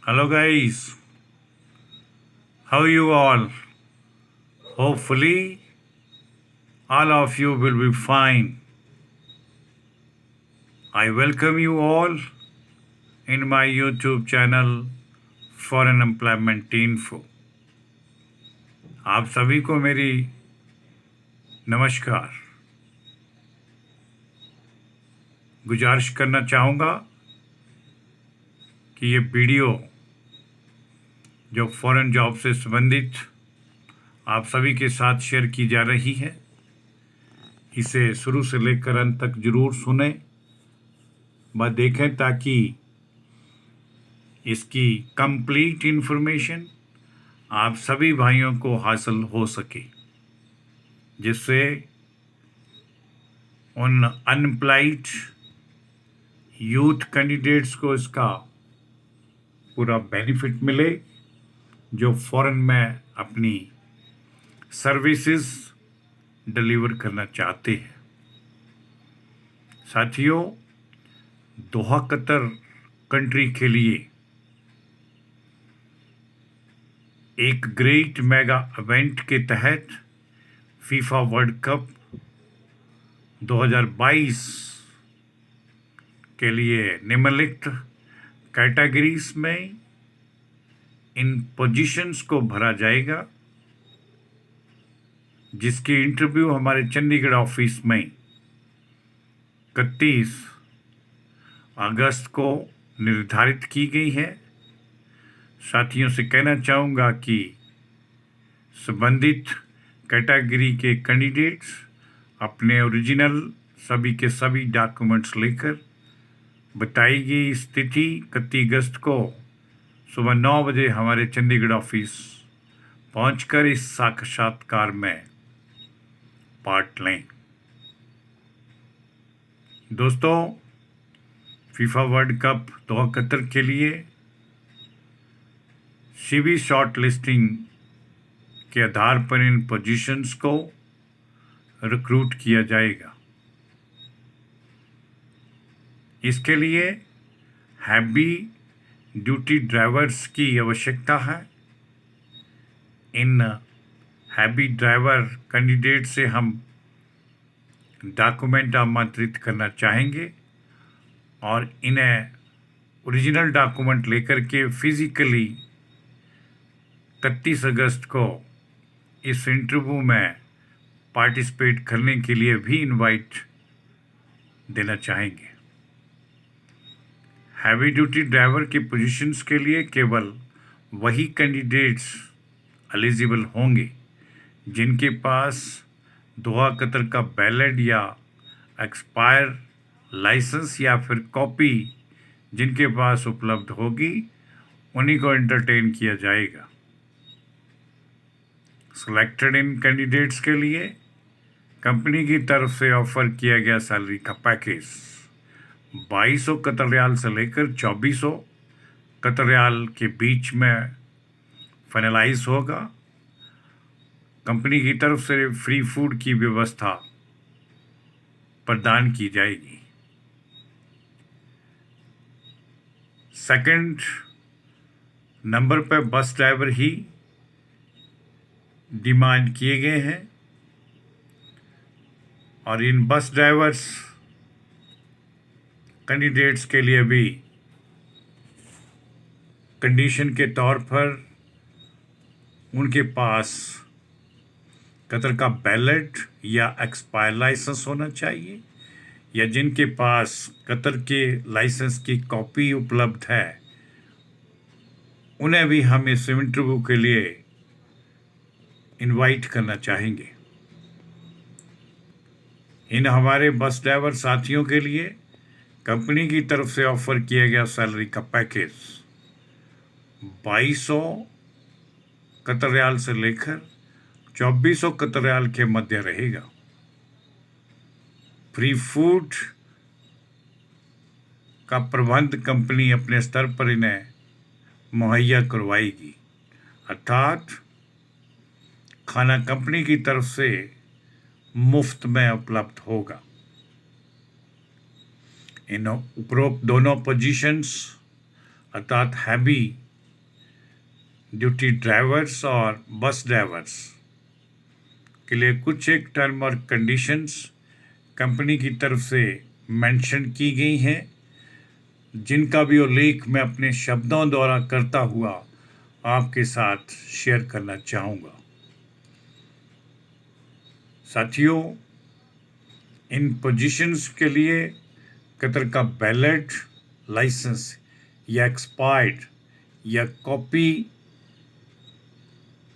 Hello, guys. How are you all? Hopefully, all of you will be fine. I welcome you all in my YouTube channel Foreign Employment Info. आप सभी को मेरी नमस्कार। गुजारिश करना चाहूँगा कि ये वीडियो जो फॉरेन जॉब से संबंधित आप सभी के साथ शेयर की जा रही है, इसे शुरू से लेकर अंत तक जरूर सुने व देखें ताकि इसकी कंप्लीट इन्फॉर्मेशन आप सभी भाइयों को हासिल हो सके, जिससे उन अनएम्प्लॉयड यूथ कैंडिडेट्स को इसका पूरा बेनिफिट मिले जो फॉरेन में अपनी सर्विसेज डिलीवर करना चाहते हैं। साथियों, दोहा कतर कंट्री के लिए एक ग्रेट मेगा इवेंट के तहत फीफा वर्ल्ड कप 2022 के लिए निम्नलिखित कैटेगरीज में इन पोजीशंस को भरा जाएगा, जिसकी इंटरव्यू हमारे चंडीगढ़ ऑफिस में 31 अगस्त को निर्धारित की गई है। साथियों से कहना चाहूँगा कि संबंधित कैटेगरी के कैंडिडेट्स अपने ओरिजिनल सभी के सभी डॉक्यूमेंट्स लेकर बताई गई स्थिति 31 अगस्त को सुबह 9 बजे हमारे चंडीगढ़ ऑफिस पहुंचकर इस साक्षात्कार में पार्ट लें। दोस्तों, फीफा वर्ल्ड कप 2071 के लिए सीवी शॉर्ट लिस्टिंग के आधार पर इन पोजीशंस को रिक्रूट किया जाएगा। इसके लिए हैवी ड्यूटी ड्राइवर्स की आवश्यकता है। इन हैवी ड्राइवर कैंडिडेट से हम डॉक्यूमेंट आमंत्रित करना चाहेंगे और इन्हें ओरिजिनल डॉक्यूमेंट लेकर के फिजिकली 31 अगस्त को इस इंटरव्यू में पार्टिसिपेट करने के लिए भी इनवाइट देना चाहेंगे। हैवी ड्यूटी ड्राइवर की पोजीशंस के लिए केवल वही कैंडिडेट्स एलिजिबल होंगे जिनके पास दोहा कतर का वैलिड या एक्सपायर लाइसेंस या फिर कॉपी जिनके पास उपलब्ध होगी, उन्हीं को एंटरटेन किया जाएगा। सिलेक्टेड इन कैंडिडेट्स के लिए कंपनी की तरफ से ऑफर किया गया सैलरी का पैकेज 2200 कतर रियाल से लेकर 2400 कतर रियाल के बीच में फाइनलाइज होगा। कंपनी की तरफ से फ्री फूड की व्यवस्था प्रदान की जाएगी। सेकंड नंबर पर बस ड्राइवर ही डिमांड किए गए हैं और इन बस ड्राइवर्स कैंडिडेट्स के लिए भी कंडीशन के तौर पर उनके पास कतर का वैलिड या एक्सपायर लाइसेंस होना चाहिए, या जिनके पास कतर के लाइसेंस की कॉपी उपलब्ध है उन्हें भी हम इस इंटरव्यू के लिए इनवाइट करना चाहेंगे। इन हमारे बस ड्राइवर साथियों के लिए कंपनी की तरफ से ऑफर किया गया सैलरी का पैकेज 2200 कतर रियाल से लेकर 2400 कतर रियाल के मध्य रहेगा। फ्री फूड का प्रबंध कंपनी अपने स्तर पर इन्हें मुहैया करवाएगी, अर्थात खाना कंपनी की तरफ से मुफ्त में उपलब्ध होगा। इन उपरोक्त दोनों पोजीशंस अर्थात हैवी ड्यूटी ड्राइवर्स और बस ड्राइवर्स के लिए कुछ एक टर्म और कंडीशंस कंपनी की तरफ से मेंशन की गई हैं, जिनका भी उल्लेख मैं अपने शब्दों द्वारा करता हुआ आपके साथ शेयर करना चाहूँगा। साथियों, इन पोजीशंस के लिए कतर का वैलिड लाइसेंस या एक्सपायर्ड या कॉपी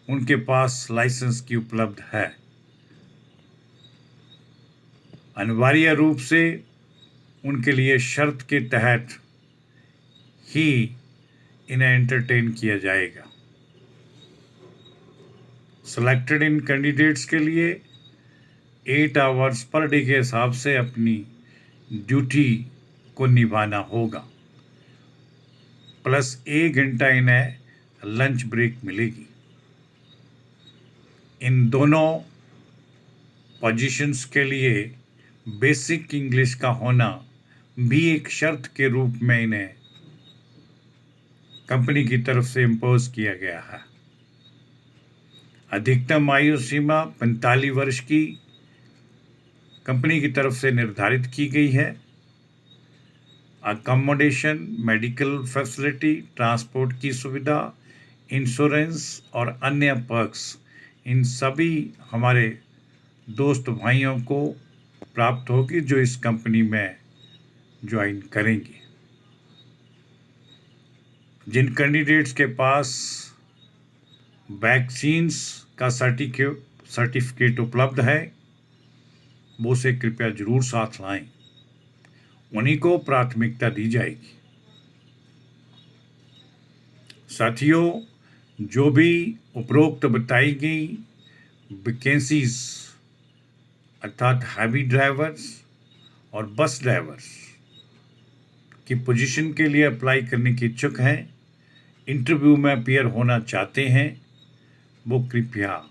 उनके पास लाइसेंस की उपलब्ध है। अनिवार्य रूप से उनके लिए शर्त के तहत ही इन्हें एंटरटेन किया जाएगा। सिलेक्टेड इन कैंडिडेट्स के लिए 8 आवर्स पर डे के हिसाब से अपनी ड्यूटी को निभाना होगा, प्लस 1 घंटा इन्हें लंच ब्रेक मिलेगी। इन दोनों पोजीशंस के लिए बेसिक इंग्लिश का होना भी एक शर्त के रूप में इन्हें कंपनी की तरफ से इम्पोज किया गया है। अधिकतम आयु सीमा 45 वर्ष की कंपनी की तरफ से निर्धारित की गई है। अकोमोडेशन, मेडिकल फैसिलिटी, ट्रांसपोर्ट की सुविधा, इंश्योरेंस और अन्य पर्क्स, इन सभी हमारे दोस्त भाइयों को प्राप्त होगी जो इस कंपनी में ज्वाइन करेंगे। जिन कैंडिडेट्स के पास वैक्सीन्स का सर्टिफिकेट उपलब्ध है, वो उसे कृपया जरूर साथ लाएं, उन्हीं को प्राथमिकता दी जाएगी। साथियों, जो भी उपरोक्त बताई गई वैकेंसीज अर्थात हैवी ड्राइवर्स और बस ड्राइवर्स की पोजीशन के लिए अप्लाई करने के इच्छुक हैं, इंटरव्यू में अपीयर होना चाहते हैं, वो कृपया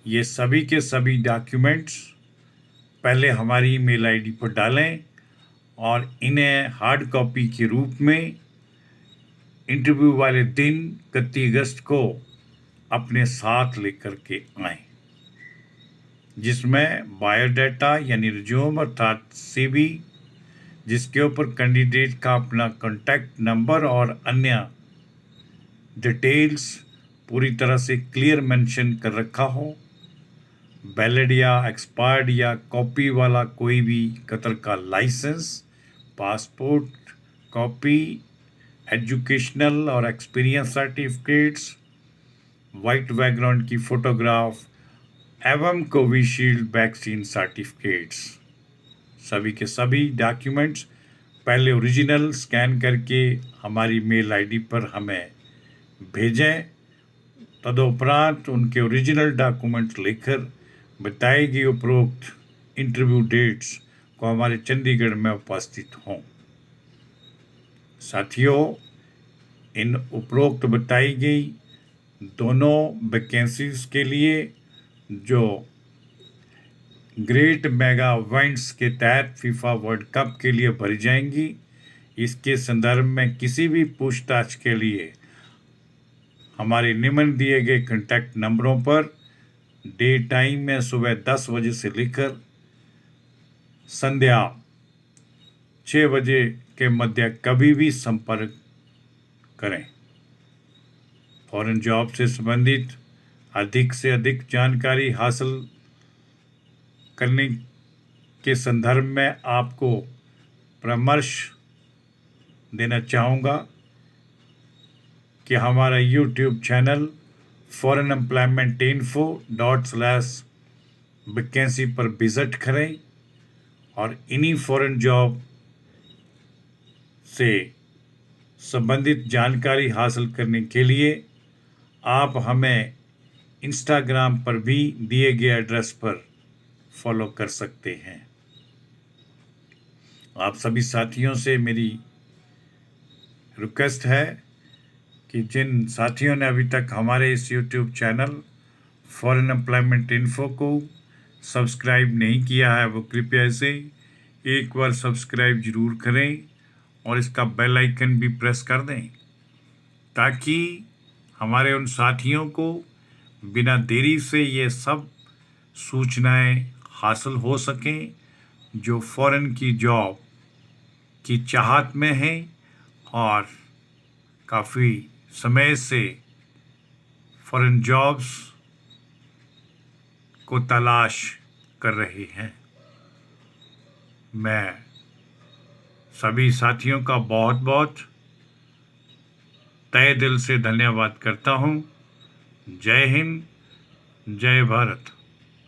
ये सभी के सभी डॉक्यूमेंट्स पहले हमारी ईमेल आईडी पर डालें और इन्हें हार्ड कॉपी के रूप में इंटरव्यू वाले दिन 31 अगस्त को अपने साथ लेकर के आएं, जिसमें बायोडाटा यानी रिज्यूम अर्थात CV, जिसके ऊपर कैंडिडेट का अपना कॉन्टैक्ट नंबर और अन्य डिटेल्स पूरी तरह से क्लियर मेंशन कर रखा हो, वैलिड या एक्सपायर्ड या कॉपी वाला कोई भी कतर का लाइसेंस, पासपोर्ट कॉपी, एजुकेशनल और एक्सपीरियंस सर्टिफिकेट्स, वाइट बैकग्राउंड की फोटोग्राफ एवं कोविशील्ड वैक्सीन सर्टिफिकेट्स, सभी के सभी डॉक्यूमेंट्स पहले ओरिजिनल स्कैन करके हमारी मेल आईडी पर हमें भेजें। तदुपरांत उनके ओरिजिनल डॉक्यूमेंट्स लेकर बताई गई उपरोक्त इंटरव्यू डेट्स को हमारे चंडीगढ़ में उपस्थित हों। साथियों, इन उपरोक्त बताई गई दोनों वैकेंसीज के लिए जो ग्रेट मेगा इवेंट्स के तहत फीफा वर्ल्ड कप के लिए भरी जाएंगी, इसके संदर्भ में किसी भी पूछताछ के लिए हमारे निम्न दिए गए कॉन्टैक्ट नंबरों पर डे टाइम में सुबह 10 बजे से लेकर संध्या 6 बजे के मध्य कभी भी संपर्क करें। फॉरेन जॉब से संबंधित अधिक से अधिक जानकारी हासिल करने के संदर्भ में आपको परामर्श देना चाहूँगा कि हमारा YouTube channel foreign employment info ./vacancy पर विजिट करें और इन्हीं फॉरेन जॉब से संबंधित जानकारी हासिल करने के लिए आप हमें इंस्टाग्राम पर भी दिए गए एड्रेस पर फॉलो कर सकते हैं। आप सभी साथियों से मेरी रिक्वेस्ट है कि जिन साथियों ने अभी तक हमारे इस YouTube channel foreign employment info को सब्सक्राइब नहीं किया है, वो कृपया इसे एक बार सब्सक्राइब जरूर करें और इसका बेल आइकन भी प्रेस कर दें, ताकि हमारे उन साथियों को बिना देरी से ये सब सूचनाएं हासिल हो सकें जो फ़ॉरेन की जॉब की चाहत में हैं और काफ़ी समय से फ़ॉरेन जॉब्स को तलाश कर रहे हैं। मैं सभी साथियों का बहुत बहुत तहे दिल से धन्यवाद करता हूँ। जय हिंद, जय भारत।